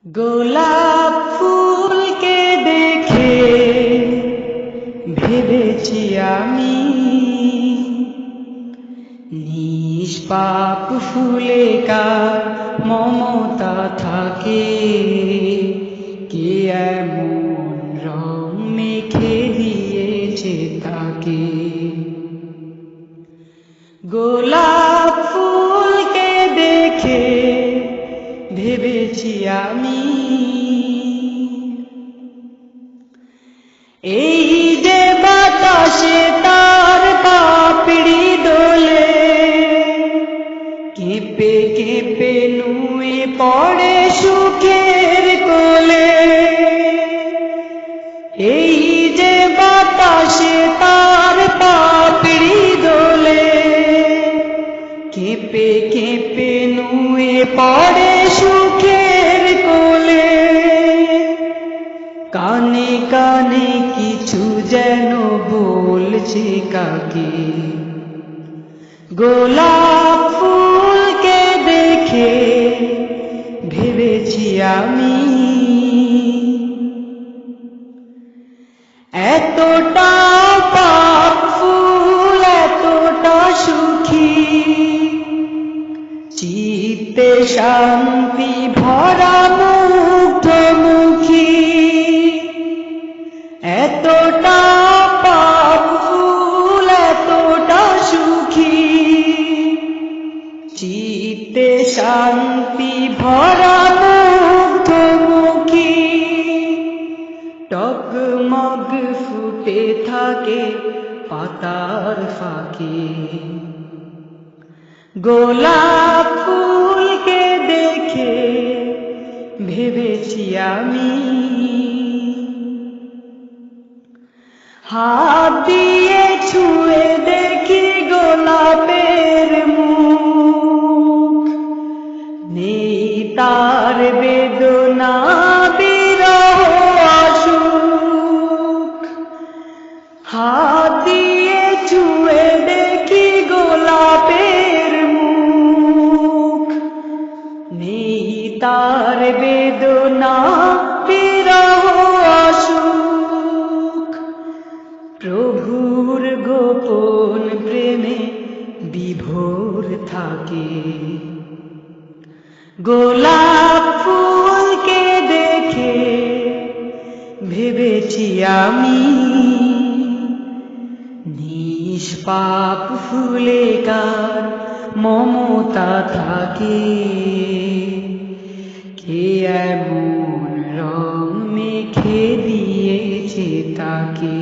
গোলাপ ফুলকে দেখে ভেবেছি আমি, নিষ্পাপ ফুলে কার মমতা থাকে, কে এমন রং মেখে দিয়েছে তাকে। গোলাপ ফুলকে দেখে ভেবেছি আমি, এই যে বাতাসে তার পাপড়ি দোলে, কেঁপে কেঁপে নুয়ে পড়ে সুখের কোলে। এই যে বাতাসে তার পাপড়ি দোলে, কেঁপে কেঁপে নুয়ে পড়ে সুখের কোলে। কানে কানে কিছু যেন বলছে কাকে, গোলাপ ফুলকে দেখে ভেবেছি আমি। এতটা পাক ফুল এতটা সুখী, চিত্তে শান্তি ভরা মুগ্ধমুখী। এতটা পাক ফুল এতটা সুখী, চিত্তে শান্তি ভরা মুগ্ধমুখী। টগমগ ফুটে থাকে পাতার ফাঁকে, গোলাপ ফুলকে দেখে ভেবেছি আমি। হাত দিয়ে ছুঁয়ে দেখি গোলাপের মুখ, নেই তার বেদনা বিরহ অসুখ। হাত দিয়ে ছুঁয়ে দেখি গোলাপের মুখ, নেই তার বেদনা বিরহ অসুখ। প্রভুর গোপন প্রেমে বিভোর থাকে, গোলাপ ফুলকে দেখে ভেবেছি আমি। নিষ্পাপ ফুলে কার মমতা থাকে, কে এমন রং মেখে দিয়েছে তাকে।